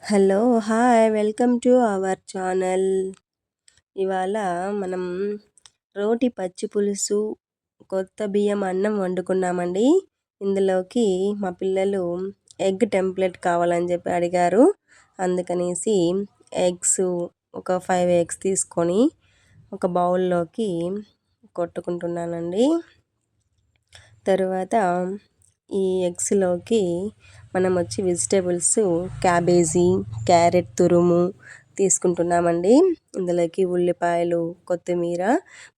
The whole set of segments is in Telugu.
Hello hi welcome to our channel. ఇవాళ మనం రోటి పచ్చి పులుసు కొత్త బియ్యం అన్నం వండుకున్నామండి. ఇందులోకి మా పిల్లలు ఎగ్ టెంప్లెట్ కావాలని చెప్పి అడిగారు. అందుకనేసి ఎగ్స్ ఒక 5 ఎగ్స్ తీసుకొని ఒక బౌల్లోకి కొట్టుకుంటున్నానండి. తరువాత ఈ ఎగ్స్లోకి మనం వచ్చి వెజిటేబుల్స్ క్యాబేజీ, క్యారెట్ తురుము తీసుకుంటున్నామండి. ఇందులోకి ఉల్లిపాయలు, కొత్తిమీర,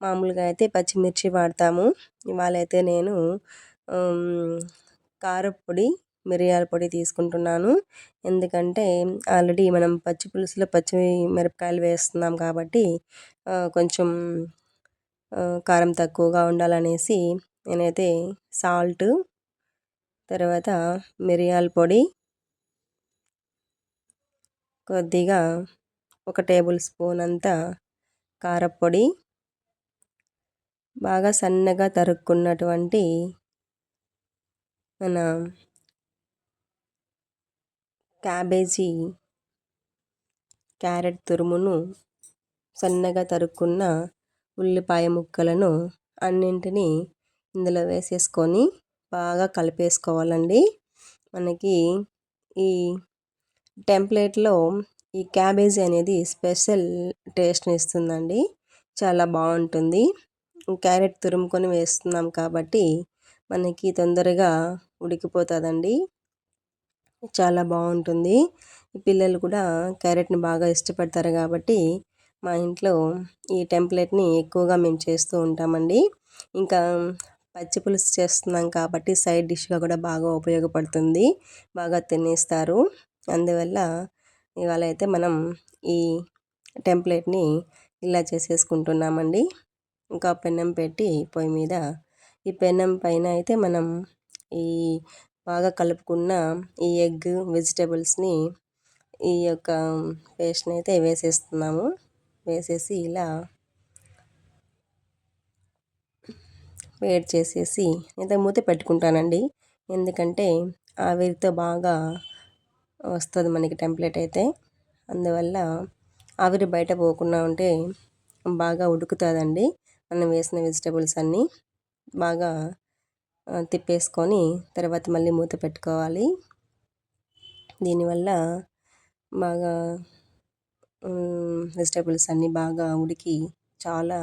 మామూలుగా అయితే పచ్చిమిర్చి వాడతాము. ఇవాళ అయితే నేను కారపొడి, మిరియాల పొడి తీసుకుంటున్నాను. ఎందుకంటే ఆల్రెడీ మనం పచ్చి పులుసులో పచ్చి మిరపకాయలు వేస్తున్నాం కాబట్టి కొంచెం కారం తక్కువగా ఉండాలనేసి నేనైతే సాల్ట్, తర్వాత మిరియాల పొడి, కొద్దిగా 1 టేబుల్ స్పూన్ అంతా కారపొడి, బాగా సన్నగా తరుక్కున్నటువంటి మన క్యాబేజీ, క్యారెట్ తురుమును, సన్నగా తరుక్కున్న ఉల్లిపాయ ముక్కలను అన్నింటినీ ఇందులో వేసేసుకొని బాగా కలిపేసుకోవాలండి. మనకి ఈ టెంప్లెట్లో ఈ క్యాబేజీ అనేది స్పెషల్ టేస్ట్ని ఇస్తుందండి. చాలా బాగుంటుంది. క్యారెట్ తురుముకొని వేస్తున్నాం కాబట్టి మనకి తొందరగా ఉడికిపోతుందండి. చాలా బాగుంటుంది. పిల్లలు కూడా క్యారెట్ని బాగా ఇష్టపడతారు కాబట్టి మా ఇంట్లో ఈ టెంప్లెట్ని ఎక్కువగా మేము చేస్తూ ఉంటామండి. ఇంకా పచ్చి పులుసు చేస్తున్నాం కాబట్టి సైడ్ డిష్గా కూడా బాగా ఉపయోగపడుతుంది, బాగా తినేస్తారు. అందువల్ల ఇవాళ అయితే మనం ఈ టెంప్లెట్ని ఇలా చేసేసుకుంటున్నామండి. ఇంకా పెనం పెట్టి పొయ్యి మీద, ఈ పెనం పైన అయితే మనం ఈ బాగా కలుపుకున్న ఈ ఎగ్ వెజిటేబుల్స్ని, ఈ యొక్క పేస్ట్ని అయితే వేసేస్తున్నాము. వేసేసి ఇలా వేడి చేసేసి ఇంత మూత పెట్టుకుంటానండి. ఎందుకంటే ఆవిరితో బాగా వస్తుంది మనకి టెంప్లెట్ అయితే. అందువల్ల ఆవిరి బయట పోకుండా ఉంటే బాగా ఉడుకుతుందండి. మనం వేసిన వెజిటేబుల్స్ అన్నీ బాగా తిప్పేసుకొని తర్వాత మళ్ళీ మూత పెట్టుకోవాలి. దీనివల్ల బాగా వెజిటేబుల్స్ అన్నీ బాగా ఉడికి చాలా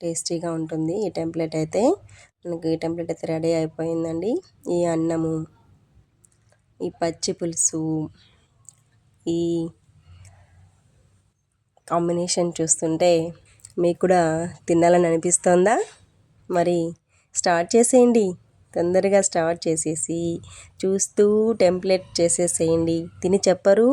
టేస్టీగా ఉంటుంది ఈ టెంప్లెట్ అయితే. మనకి ఈ టెంప్లెట్ అయితే రెడీ అయిపోయిందండి. ఈ అన్నము, ఈ పచ్చి పులుసు, ఈ కాంబినేషన్ చూస్తుంటే మీకు కూడా తినాలని అనిపిస్తుందా? మరి స్టార్ట్ చేసేయండి. తొందరగా స్టార్ట్ చేసేసి చూస్తూ టెంప్లెట్ చేసేసేయండి. తిని చెప్పరు